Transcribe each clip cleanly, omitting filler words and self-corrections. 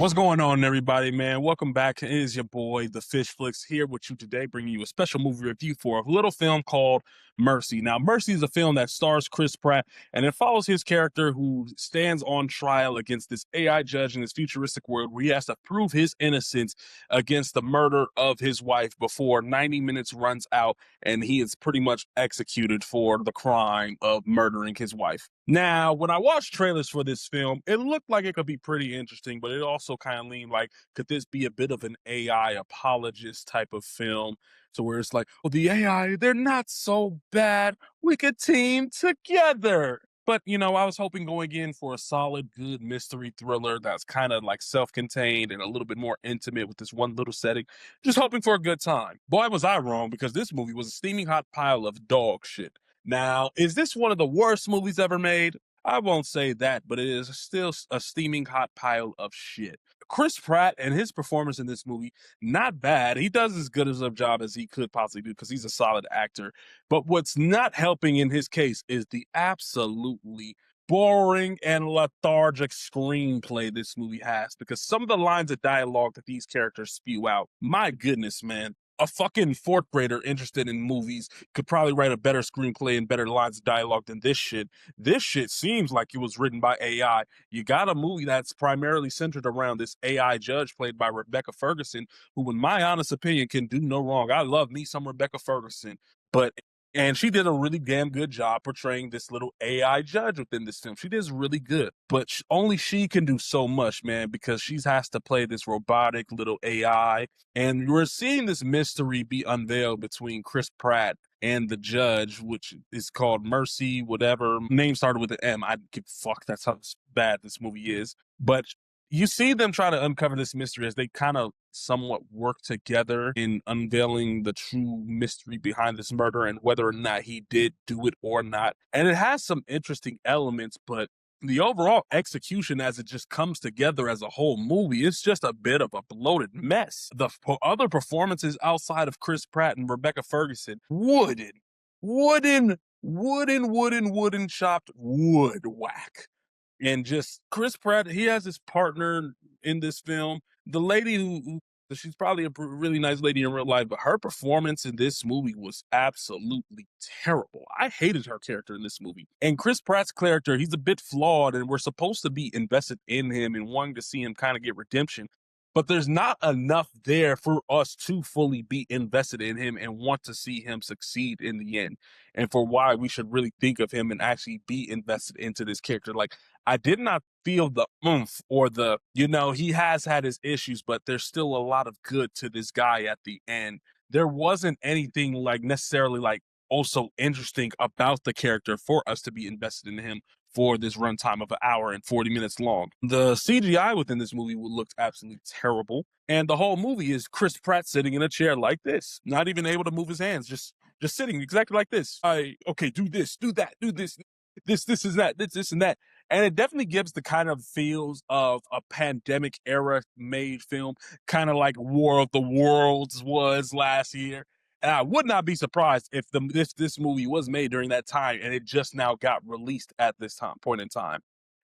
What's going on, everybody, man? Welcome back. It is your boy, The Fish Flicks, here with you today, bringing you a special movie review for a little film called Mercy. Now, Mercy is a film that stars Chris Pratt, and it follows his character who stands on trial against this AI judge in this futuristic world where he has to prove his innocence against the murder of his wife before 90 minutes runs out, and he is pretty much executed for the crime of murdering his wife. Now, when I watched trailers for this film, it looked like it could be pretty interesting, but it also kind of leaned like, could this be a bit of an AI apologist type of film? So where it's like, well, the AI, they're not so bad. We could team together. But, I was hoping going in for a solid, good mystery thriller that's kind of like self-contained and a little bit more intimate with this one little setting. Just hoping for a good time. Boy, was I wrong, because this movie was a steaming hot pile of dog shit. Now, is this one of the worst movies ever made? I won't say that, but it is still a steaming hot pile of shit. Chris Pratt and his performance in this movie, not bad. He does as good as a job as he could possibly do because he's a solid actor. But what's not helping in his case is the absolutely boring and lethargic screenplay this movie has, because some of the lines of dialogue that these characters spew out, my goodness, man. A fucking fourth grader interested in movies could probably write a better screenplay and better lines of dialogue than this shit. This shit seems like it was written by AI. You got a movie that's primarily centered around this AI judge played by Rebecca Ferguson, who, in my honest opinion, can do no wrong. I love me some Rebecca Ferguson, but and she did a really damn good job portraying this little AI judge within this film. She did really good, but only she can do so much, man, because she has to play this robotic little AI. And we're seeing this mystery be unveiled between Chris Pratt and the judge, which is called Mercy, whatever. Name started with an M. I give a fuck. That's how bad this movie is. But you see them try to uncover this mystery as they kind of somewhat work together in unveiling the true mystery behind this murder and whether or not he did do it or not. And it has some interesting elements, but the overall execution as it just comes together as a whole movie, it's just a bit of a bloated mess. The other performances outside of Chris Pratt and Rebecca Ferguson, wooden chopped wood whack. And just Chris Pratt, he has his partner in this film. The lady who she's probably a really nice lady in real life, but her performance in this movie was absolutely terrible. I hated her character in this movie. And Chris Pratt's character, he's a bit flawed, and we're supposed to be invested in him and wanting to see him kind of get redemption. But there's not enough there for us to fully be invested in him and want to see him succeed in the end. And for why we should really think of him and actually be invested into this character. Like, I did not feel the oomph or he has had his issues, but there's still a lot of good to this guy at the end. There wasn't anything like necessarily like also interesting about the character for us to be invested in him for this runtime of an hour and 40 minutes long. The CGI within this movie looked absolutely terrible. And the whole movie is Chris Pratt sitting in a chair like this, not even able to move his hands, just sitting exactly like this. Okay, do this, do that, do this, this is that, this and that. And it definitely gives the kind of feels of a pandemic era made film, kind of like War of the Worlds was last year. And I would not be surprised if this movie was made during that time and it just now got released at this point in time,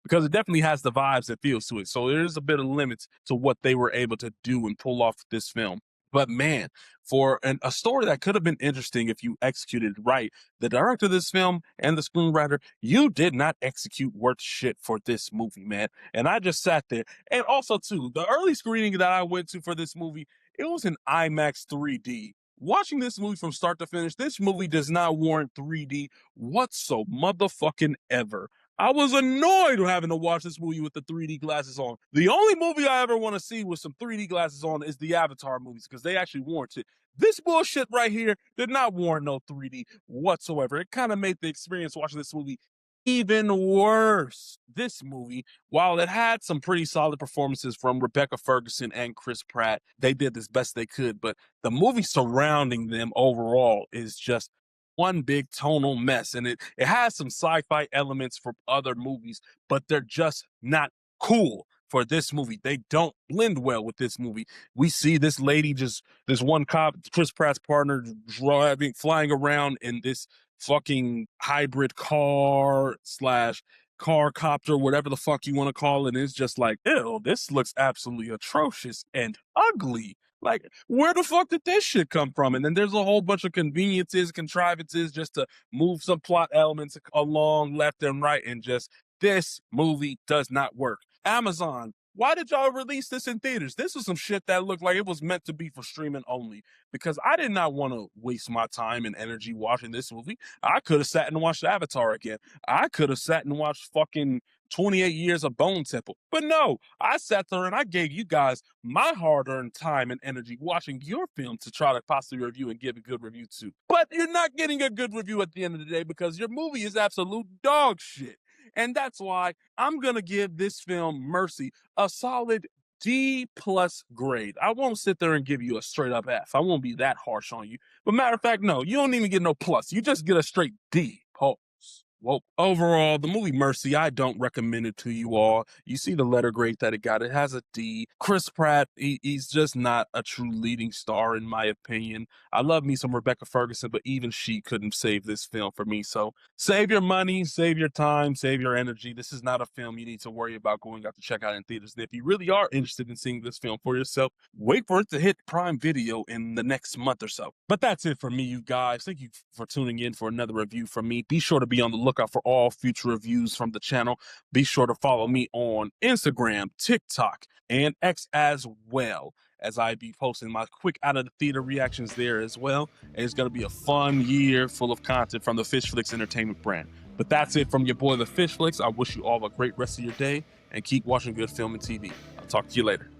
because it definitely has the vibes and feels to it. So there's a bit of limits to what they were able to do and pull off this film. But man, for a story that could have been interesting if you executed it right, the director of this film and the screenwriter, you did not execute worth shit for this movie, man. And I just sat there. And also, too, the early screening that I went to for this movie, it was in IMAX 3D. Watching this movie from start to finish, this movie does not warrant 3D whatso motherfucking ever. I was annoyed having to watch this movie with the 3D glasses on. The only movie I ever want to see with some 3D glasses on is the Avatar movies, because they actually warrant it. This bullshit right here did not warrant no 3D whatsoever. It kind of made the experience watching this movie even worse. This movie, while it had some pretty solid performances from Rebecca Ferguson and Chris Pratt, they did as best they could, but the movie surrounding them overall is just one big tonal mess. And it has some sci-fi elements from other movies, but they're just not cool for this movie. They don't blend well with this movie. We see this lady, just this one cop, Chris Pratt's partner, flying around in this fucking hybrid car slash car copter, whatever the fuck you want to call it. It's just like, ew, this looks absolutely atrocious and ugly. Like, where the fuck did this shit come from? And then there's a whole bunch of conveniences, contrivances just to move some plot elements along left and right. And just this movie does not work. Amazon, why did y'all release this in theaters? This was some shit that looked like it was meant to be for streaming only, because I did not want to waste my time and energy watching this movie. I could have sat and watched Avatar again. I could have sat and watched fucking 28 years of Bone Temple. But no, I sat there and I gave you guys my hard-earned time and energy watching your film to try to possibly review and give a good review to. But you're not getting a good review at the end of the day because your movie is absolute dog shit. And that's why I'm going to give this film, Mercy, a solid D plus grade. I won't sit there and give you a straight up F. I won't be that harsh on you. But matter of fact, no, you don't even get no plus. You just get a straight D. Pause. Whoa. Overall, the movie Mercy, I don't recommend it to you all. You see the letter grade that it got. It has a D. Chris Pratt, he's just not a true leading star, in my opinion. I love me some Rebecca Ferguson, but even she couldn't save this film for me. So save your money, save your time, save your energy. This is not a film you need to worry about going out to check out in theaters. And if you really are interested in seeing this film for yourself, wait for it to hit Prime Video in the next month or so. But that's it for me, you guys. Thank you for tuning in for another review from me. Be sure to be on the lookout for all future reviews from the channel. Be sure to follow me on Instagram, TikTok, and X as well, as I be posting my quick out of the theater reactions there as well. And it's going to be a fun year full of content from the Fishflix Entertainment brand. But that's it from your boy, the Fishflix. I wish you all a great rest of your day and keep watching good film and TV. I'll talk to you later.